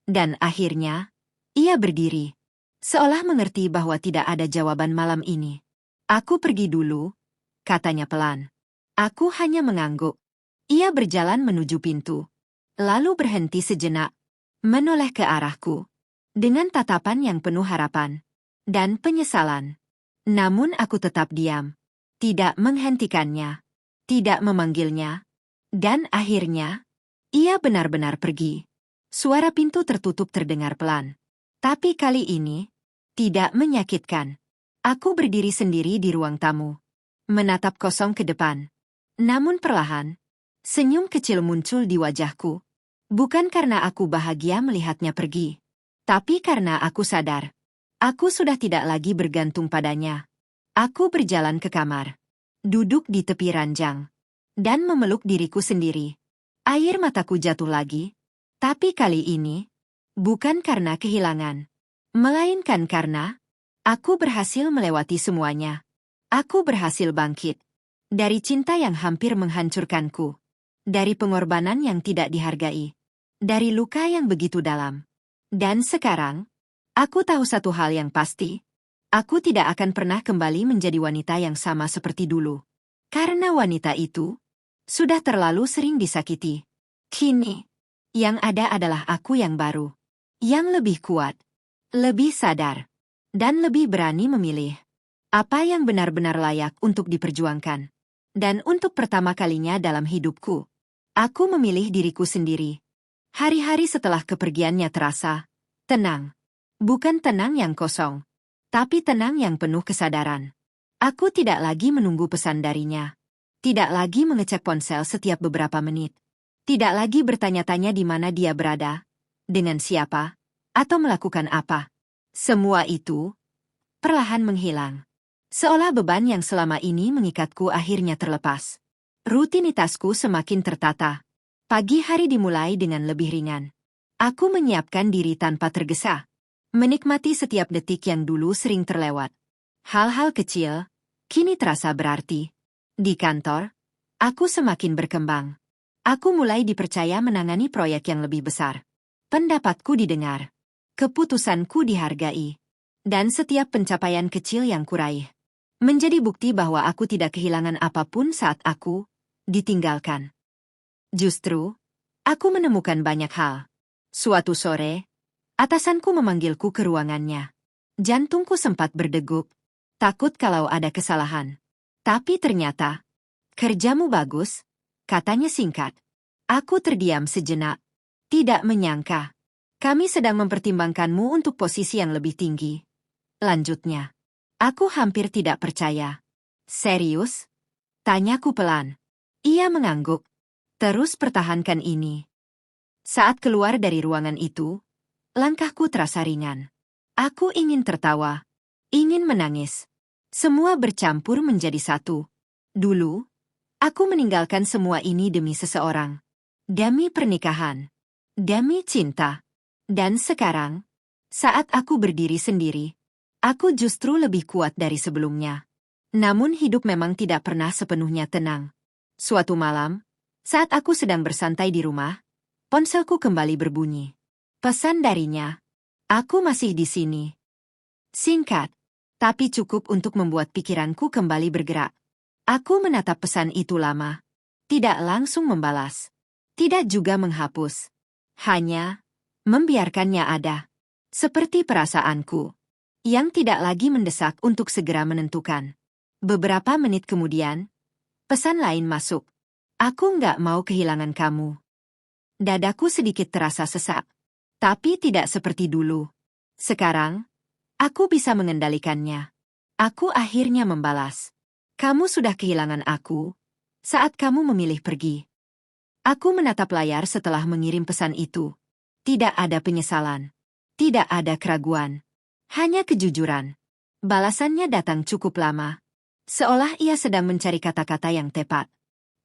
Dan akhirnya, ia berdiri. Seolah mengerti bahwa tidak ada jawaban malam ini. Aku pergi dulu, katanya pelan. Aku hanya mengangguk. Ia berjalan menuju pintu. Lalu berhenti sejenak, menoleh ke arahku, dengan tatapan yang penuh harapan dan penyesalan. Namun aku tetap diam, tidak menghentikannya, tidak memanggilnya, dan akhirnya, ia benar-benar pergi. Suara pintu tertutup terdengar pelan, tapi kali ini, tidak menyakitkan. Aku berdiri sendiri di ruang tamu, menatap kosong ke depan. Namun perlahan, senyum kecil muncul di wajahku. Bukan karena aku bahagia melihatnya pergi, tapi karena aku sadar. Aku sudah tidak lagi bergantung padanya. Aku berjalan ke kamar, duduk di tepi ranjang, dan memeluk diriku sendiri. Air mataku jatuh lagi, tapi kali ini, bukan karena kehilangan, melainkan karena aku berhasil melewati semuanya. Aku berhasil bangkit dari cinta yang hampir menghancurkanku, dari pengorbanan yang tidak dihargai. Dari luka yang begitu dalam. Dan sekarang, aku tahu satu hal yang pasti. Aku tidak akan pernah kembali menjadi wanita yang sama seperti dulu. Karena wanita itu sudah terlalu sering disakiti. Kini, yang ada adalah aku yang baru. Yang lebih kuat, lebih sadar, dan lebih berani memilih. Apa yang benar-benar layak untuk diperjuangkan. Dan untuk pertama kalinya dalam hidupku, aku memilih diriku sendiri. Hari-hari setelah kepergiannya terasa tenang. Bukan tenang yang kosong, tapi tenang yang penuh kesadaran. Aku tidak lagi menunggu pesan darinya. Tidak lagi mengecek ponsel setiap beberapa menit. Tidak lagi bertanya-tanya di mana dia berada, dengan siapa, atau melakukan apa. Semua itu perlahan menghilang. Seolah beban yang selama ini mengikatku akhirnya terlepas. Rutinitasku semakin tertata. Pagi hari dimulai dengan lebih ringan. Aku menyiapkan diri tanpa tergesa. Menikmati setiap detik yang dulu sering terlewat. Hal-hal kecil, kini terasa berarti. Di kantor, aku semakin berkembang. Aku mulai dipercaya menangani proyek yang lebih besar. Pendapatku didengar. Keputusanku dihargai. Dan setiap pencapaian kecil yang kuraih menjadi bukti bahwa aku tidak kehilangan apapun saat aku ditinggalkan. Justru, aku menemukan banyak hal. Suatu sore, atasanku memanggilku ke ruangannya. Jantungku sempat berdegup, takut kalau ada kesalahan. Tapi ternyata, kerjamu bagus, katanya singkat. Aku terdiam sejenak. Tidak menyangka. Kami sedang mempertimbangkanmu untuk posisi yang lebih tinggi. Lanjutnya. Aku hampir tidak percaya. Serius? Tanyaku pelan. Ia mengangguk. Terus pertahankan ini. Saat keluar dari ruangan itu, langkahku terasa ringan. Aku ingin tertawa, ingin menangis. Semua bercampur menjadi satu. Dulu, aku meninggalkan semua ini demi seseorang. Demi pernikahan. Demi cinta. Dan sekarang, saat aku berdiri sendiri, aku justru lebih kuat dari sebelumnya. Namun hidup memang tidak pernah sepenuhnya tenang. Suatu malam, saat aku sedang bersantai di rumah, ponselku kembali berbunyi. Pesan darinya, "Aku masih di sini." Singkat, tapi cukup untuk membuat pikiranku kembali bergerak. Aku menatap pesan itu lama. Tidak langsung membalas. Tidak juga menghapus. Hanya membiarkannya ada. Seperti perasaanku, yang tidak lagi mendesak untuk segera menentukan. Beberapa menit kemudian, pesan lain masuk. "Aku nggak mau kehilangan kamu." Dadaku sedikit terasa sesak. Tapi tidak seperti dulu. Sekarang, aku bisa mengendalikannya. Aku akhirnya membalas. "Kamu sudah kehilangan aku saat kamu memilih pergi." Aku menatap layar setelah mengirim pesan itu. Tidak ada penyesalan. Tidak ada keraguan. Hanya kejujuran. Balasannya datang cukup lama. Seolah ia sedang mencari kata-kata yang tepat.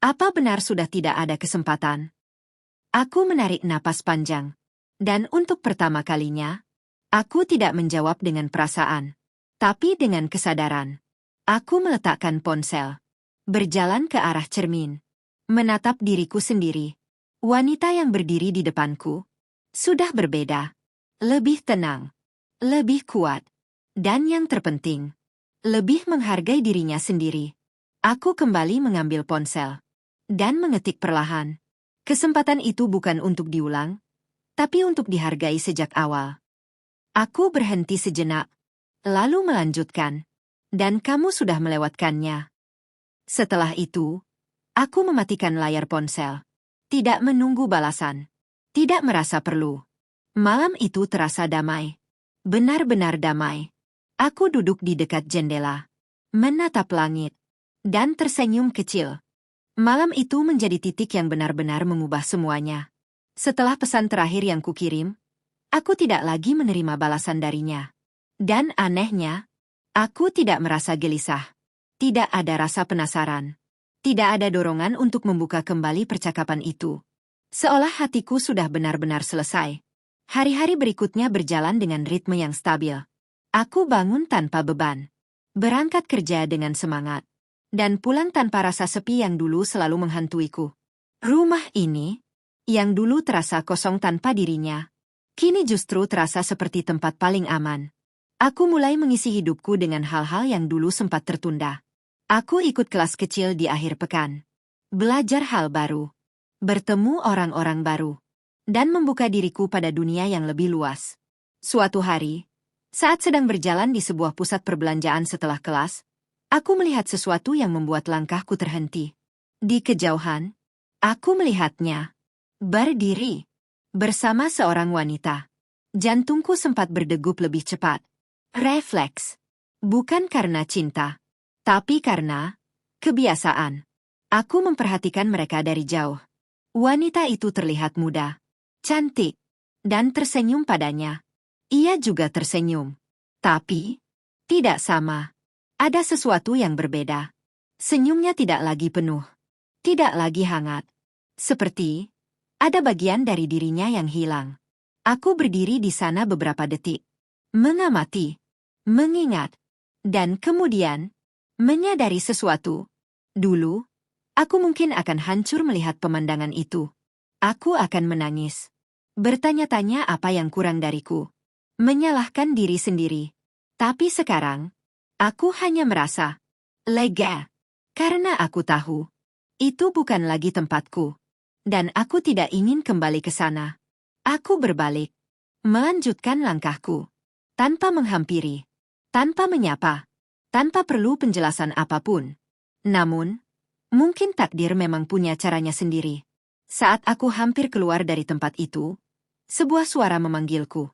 Apa benar sudah tidak ada kesempatan? Aku menarik napas panjang. Dan untuk pertama kalinya, aku tidak menjawab dengan perasaan, tapi dengan kesadaran. Aku meletakkan ponsel. Berjalan ke arah cermin. Menatap diriku sendiri. Wanita yang berdiri di depanku sudah berbeda. Lebih tenang. Lebih kuat. Dan yang terpenting, lebih menghargai dirinya sendiri. Aku kembali mengambil ponsel. Dan mengetik perlahan. Kesempatan itu bukan untuk diulang, tapi untuk dihargai sejak awal. Aku berhenti sejenak, lalu melanjutkan. Dan kamu sudah melewatkannya. Setelah itu, aku mematikan layar ponsel. Tidak menunggu balasan. Tidak merasa perlu. Malam itu terasa damai. Benar-benar damai. Aku duduk di dekat jendela. Menatap langit. Dan tersenyum kecil. Malam itu menjadi titik yang benar-benar mengubah semuanya. Setelah pesan terakhir yang kukirim, aku tidak lagi menerima balasan darinya. Dan anehnya, aku tidak merasa gelisah. Tidak ada rasa penasaran. Tidak ada dorongan untuk membuka kembali percakapan itu. Seolah hatiku sudah benar-benar selesai. Hari-hari berikutnya berjalan dengan ritme yang stabil. Aku bangun tanpa beban. Berangkat kerja dengan semangat. Dan pulang tanpa rasa sepi yang dulu selalu menghantuiku. Rumah ini, yang dulu terasa kosong tanpa dirinya, kini justru terasa seperti tempat paling aman. Aku mulai mengisi hidupku dengan hal-hal yang dulu sempat tertunda. Aku ikut kelas kecil di akhir pekan. Belajar hal baru. Bertemu orang-orang baru. Dan membuka diriku pada dunia yang lebih luas. Suatu hari, saat sedang berjalan di sebuah pusat perbelanjaan setelah kelas, aku melihat sesuatu yang membuat langkahku terhenti. Di kejauhan, aku melihatnya berdiri bersama seorang wanita. Jantungku sempat berdegup lebih cepat. Refleks. Bukan karena cinta, tapi karena kebiasaan. Aku memperhatikan mereka dari jauh. Wanita itu terlihat muda, cantik, dan tersenyum padanya. Ia juga tersenyum. Tapi tidak sama. Ada sesuatu yang berbeda. Senyumnya tidak lagi penuh. Tidak lagi hangat. Seperti ada bagian dari dirinya yang hilang. Aku berdiri di sana beberapa detik. Mengamati. Mengingat. Dan kemudian menyadari sesuatu. Dulu, aku mungkin akan hancur melihat pemandangan itu. Aku akan menangis. Bertanya-tanya apa yang kurang dariku. Menyalahkan diri sendiri. Tapi sekarang, aku hanya merasa lega. Karena aku tahu, itu bukan lagi tempatku. Dan aku tidak ingin kembali ke sana. Aku berbalik. Melanjutkan langkahku. Tanpa menghampiri. Tanpa menyapa. Tanpa perlu penjelasan apapun. Namun, mungkin takdir memang punya caranya sendiri. Saat aku hampir keluar dari tempat itu, sebuah suara memanggilku.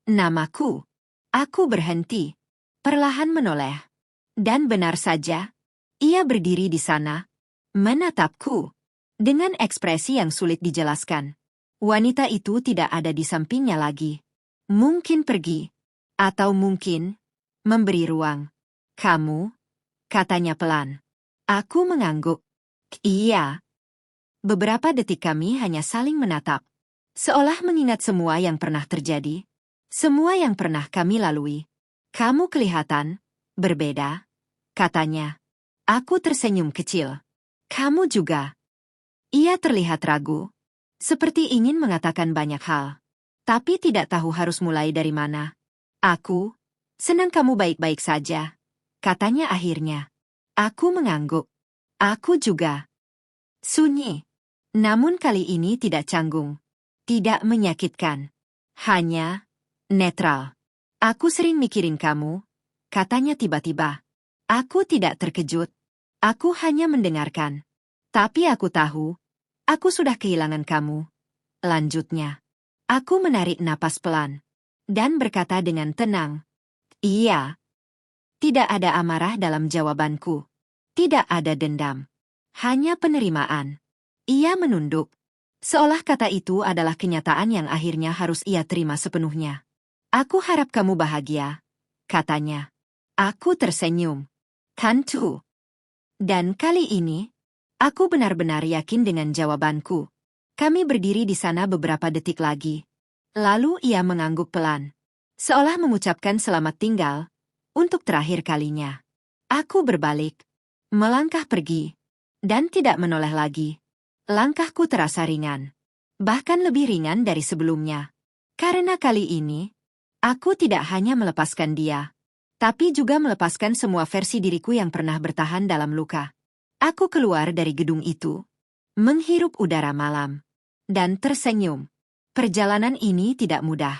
Namaku. Aku berhenti. Perlahan menoleh. Dan benar saja, ia berdiri di sana, menatapku. Dengan ekspresi yang sulit dijelaskan. Wanita itu tidak ada di sampingnya lagi. Mungkin pergi. Atau mungkin memberi ruang. Kamu? Katanya pelan. Aku mengangguk. Iya. Beberapa detik kami hanya saling menatap. Seolah mengingat semua yang pernah terjadi. Semua yang pernah kami lalui. Kamu kelihatan berbeda, katanya. Aku tersenyum kecil. Kamu juga. Ia terlihat ragu, seperti ingin mengatakan banyak hal, tapi tidak tahu harus mulai dari mana. Aku senang kamu baik-baik saja, katanya akhirnya. Aku mengangguk. Aku juga. Sunyi. Namun kali ini tidak canggung. Tidak menyakitkan. Hanya netral. Aku sering mikirin kamu, katanya tiba-tiba. Aku tidak terkejut. Aku hanya mendengarkan. Tapi aku tahu, aku sudah kehilangan kamu. Lanjutnya. Aku menarik napas pelan. Dan berkata dengan tenang. Iya. Tidak ada amarah dalam jawabanku. Tidak ada dendam. Hanya penerimaan. Ia menunduk. Seolah kata itu adalah kenyataan yang akhirnya harus ia terima sepenuhnya. Aku harap kamu bahagia, katanya. Aku tersenyum. Tentu. Dan kali ini, aku benar-benar yakin dengan jawabanku. Kami berdiri di sana beberapa detik lagi. Lalu ia mengangguk pelan. Seolah mengucapkan selamat tinggal, untuk terakhir kalinya. Aku berbalik, melangkah pergi, dan tidak menoleh lagi. Langkahku terasa ringan. Bahkan lebih ringan dari sebelumnya. Karena kali ini, aku tidak hanya melepaskan dia, tapi juga melepaskan semua versi diriku yang pernah bertahan dalam luka. Aku keluar dari gedung itu, menghirup udara malam, dan tersenyum. Perjalanan ini tidak mudah.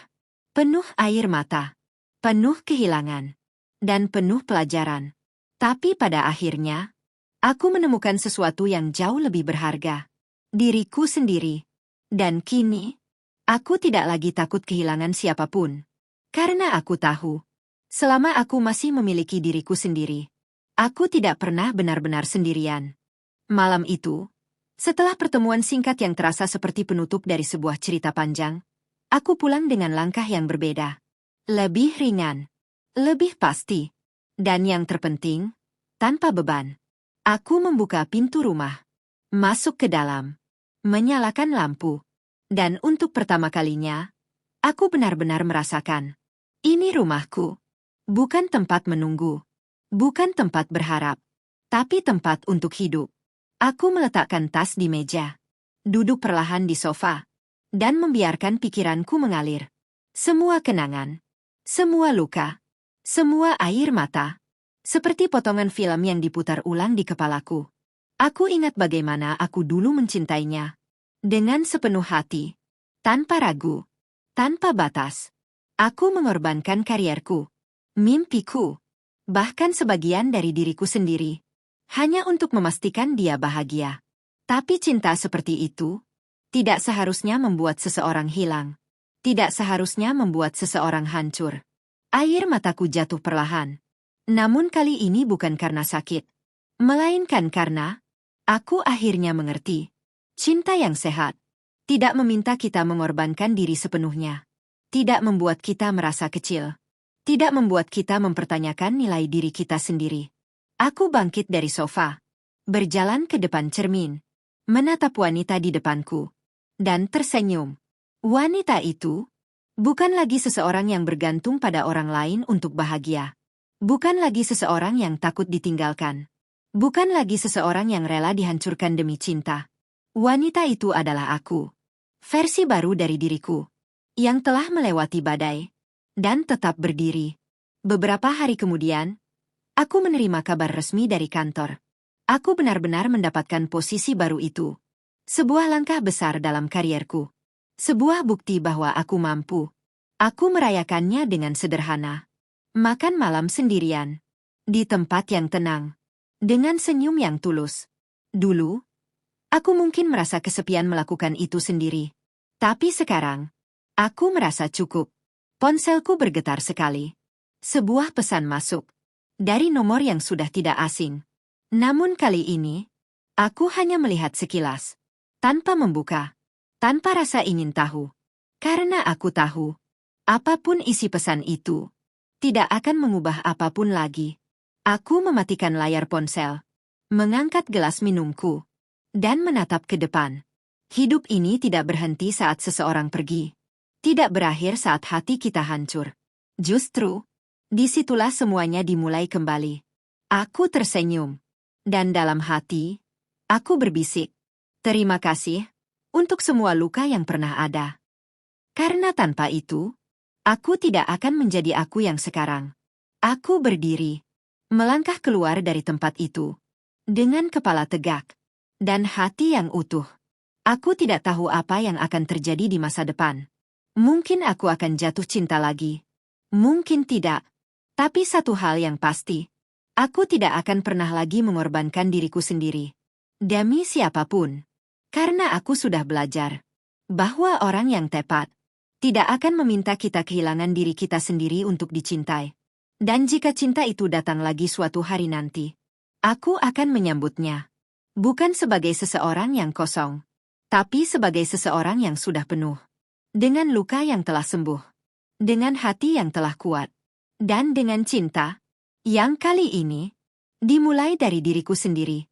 Penuh air mata, penuh kehilangan, dan penuh pelajaran. Tapi pada akhirnya, aku menemukan sesuatu yang jauh lebih berharga. Diriku sendiri. Dan kini, aku tidak lagi takut kehilangan siapapun. Karena aku tahu, selama aku masih memiliki diriku sendiri, aku tidak pernah benar-benar sendirian. Malam itu, setelah pertemuan singkat yang terasa seperti penutup dari sebuah cerita panjang, aku pulang dengan langkah yang berbeda. Lebih ringan, lebih pasti, dan yang terpenting, tanpa beban. Aku membuka pintu rumah, masuk ke dalam, menyalakan lampu, dan untuk pertama kalinya, aku benar-benar merasakan. Ini rumahku. Bukan tempat menunggu. Bukan tempat berharap. Tapi tempat untuk hidup. Aku meletakkan tas di meja. Duduk perlahan di sofa. Dan membiarkan pikiranku mengalir. Semua kenangan. Semua luka. Semua air mata. Seperti potongan film yang diputar ulang di kepalaku. Aku ingat bagaimana aku dulu mencintainya. Dengan sepenuh hati. Tanpa ragu. Tanpa batas. Aku mengorbankan karierku, mimpiku, bahkan sebagian dari diriku sendiri, hanya untuk memastikan dia bahagia. Tapi cinta seperti itu tidak seharusnya membuat seseorang hilang, tidak seharusnya membuat seseorang hancur. Air mataku jatuh perlahan. Namun kali ini bukan karena sakit, melainkan karena aku akhirnya mengerti. Cinta yang sehat tidak meminta kita mengorbankan diri sepenuhnya. Tidak membuat kita merasa kecil. Tidak membuat kita mempertanyakan nilai diri kita sendiri. Aku bangkit dari sofa. Berjalan ke depan cermin. Menatap wanita di depanku. Dan tersenyum. Wanita itu bukan lagi seseorang yang bergantung pada orang lain untuk bahagia. Bukan lagi seseorang yang takut ditinggalkan. Bukan lagi seseorang yang rela dihancurkan demi cinta. Wanita itu adalah aku. Versi baru dari diriku. Yang telah melewati badai, dan tetap berdiri. Beberapa hari kemudian, aku menerima kabar resmi dari kantor. Aku benar-benar mendapatkan posisi baru itu. Sebuah langkah besar dalam karierku. Sebuah bukti bahwa aku mampu. Aku merayakannya dengan sederhana. Makan malam sendirian. Di tempat yang tenang. Dengan senyum yang tulus. Dulu, aku mungkin merasa kesepian melakukan itu sendiri. Tapi sekarang, aku merasa cukup. Ponselku bergetar sekali. Sebuah pesan masuk. Dari nomor yang sudah tidak asing. Namun kali ini, aku hanya melihat sekilas. Tanpa membuka. Tanpa rasa ingin tahu. Karena aku tahu. Apapun isi pesan itu, tidak akan mengubah apapun lagi. Aku mematikan layar ponsel. Mengangkat gelas minumku. Dan menatap ke depan. Hidup ini tidak berhenti saat seseorang pergi. Tidak berakhir saat hati kita hancur. Justru, disitulah semuanya dimulai kembali. Aku tersenyum. Dan dalam hati, aku berbisik, terima kasih untuk semua luka yang pernah ada. Karena tanpa itu, aku tidak akan menjadi aku yang sekarang. Aku berdiri, melangkah keluar dari tempat itu, dengan kepala tegak, dan hati yang utuh. Aku tidak tahu apa yang akan terjadi di masa depan. Mungkin aku akan jatuh cinta lagi. Mungkin tidak. Tapi satu hal yang pasti, aku tidak akan pernah lagi mengorbankan diriku sendiri. Demi siapapun. Karena aku sudah belajar bahwa orang yang tepat tidak akan meminta kita kehilangan diri kita sendiri untuk dicintai. Dan jika cinta itu datang lagi suatu hari nanti, aku akan menyambutnya. Bukan sebagai seseorang yang kosong, tapi sebagai seseorang yang sudah penuh. Dengan luka yang telah sembuh. Dengan hati yang telah kuat. Dan dengan cinta, yang kali ini, dimulai dari diriku sendiri.